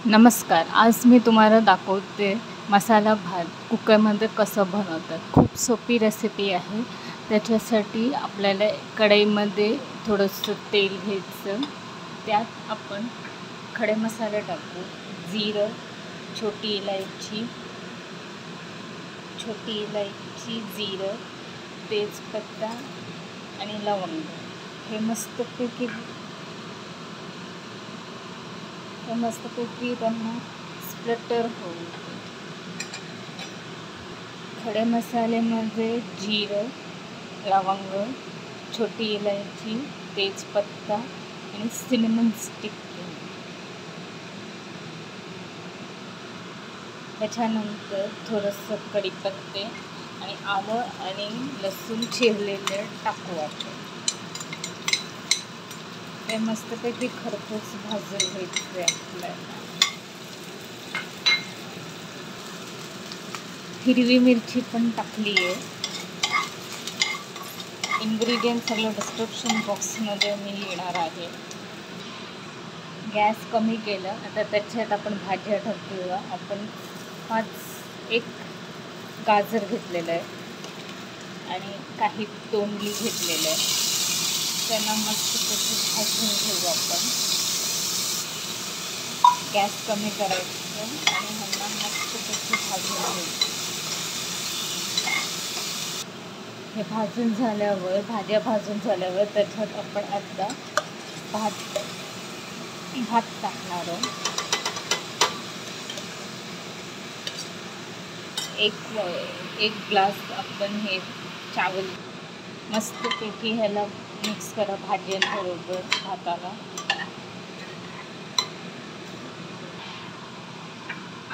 नमस्कार. आज मी तुम्हाला दाखवते मसाला भात कुकरमध्ये कसं बनवतात. खूप सोपी रेसिपी आहे. त्याच्यासाठी आपल्याला कढईमध्ये थोडंसं तेल घ्यायचं. त्यात आपण खडे मसाले टाकू. जिरं, छोटी इलायची, जिरं, तेजपत्ता आणि लवंग हे मस्तपैकी त्यांना स्प्लटर होऊ. खडे मसाल्यामध्ये जिरं, लवंग, छोटी इलायची, तेजपत्ता आणि सिनेमन स्टिक. त्याच्यानंतर थोडंसं कढीपत्ते आणि आलं आणि लसूण चिरलेले टाकू आपण. हे मस्तपैकी खरपूस भाजून घ्यायचे आपल्याला. हिरवी मिरची पण टाकली आहे. इन्ग्रेडियंट सगळं डिस्क्रिप्शन बॉक्समध्ये मी लिहिणार आहे. गॅस कमी केला. आता त्याच्यात आपण भाज्या टाकूया. आपण एक गाजर घेतलेलं आहे आणि काही तोंडली घेतलेलं आहे. त्यांना मस्तपैकी भाजून घेऊ आपण. गॅस कमी करायचं आणि ह्यांना मस्तपैकी भाजून घ्यायचं. हे भाज्या भाजून झाल्यावर त्याच्यात आपण आता भात टाकणार आहोत. एक ग्लास आपण हे चावल मस्तपैकी ह्याला मिक्स करा भाज्यांबरोबर भाताला.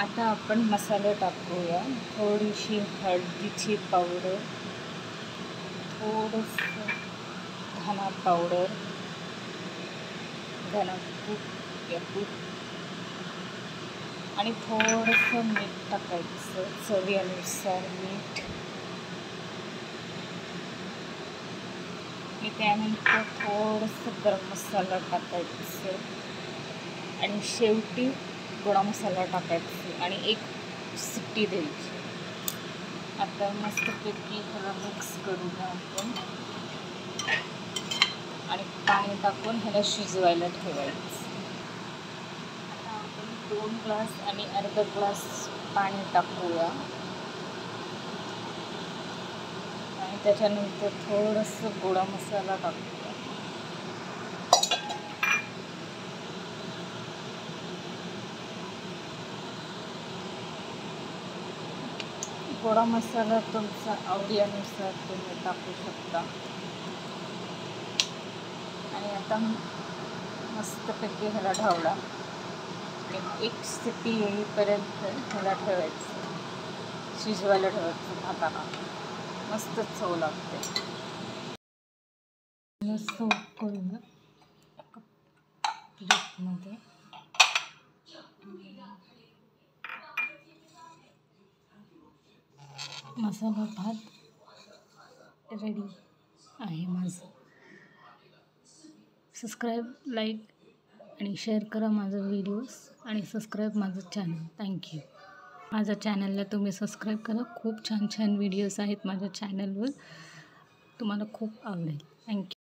आता आपण मसाले टाकूया. थोडीशी हळदीची पावडर, थोडंसं धना पावडर, धनापूड आणि थोडंसं मीठ टाकायचं, चवीनुसार मीठ. आणि त्यानंतर थोडंसं गरम मसाला टाकायचं आणि शेवटी गोडा मसाला टाकायचा आणि एक शिट्टी द्यायची. आता मस्तपैकी ह्याला मिक्स करूया आपण आणि पाणी टाकून ह्याला शिजवायला ठेवायचं. आता आपण 2 ग्लास आणि अर्धा ग्लास पाणी टाकूया आणि त्याच्यानंतर थोडंसं गोडा मसाला टाकूया. गोडा मसाला तुमच्या आवडीनुसार तुम्ही टाकू शकता. आणि आता मस्तपैकी ह्याला ढवळा आणि एक शिट्टी येईपर्यंत ह्याला ठेवायचं, शिजवायला ठेवायचं भाताला. मस्त चव लागते. सर्व करून प्लेटमध्ये मसाला भात रेडी आहे माझं. सबस्क्राईब, लाईक आणि शेअर करा माझं व्हिडिओज आणि सबस्क्राईब माझं चॅनल. थँक्यू. माझ्या चॅनलला तुम्ही सबस्क्राईब करा. खूप छान छान व्हिडिओज आहेत माझ्या चॅनलवर. तुम्हाला खूप आवडेल. थँक्यू.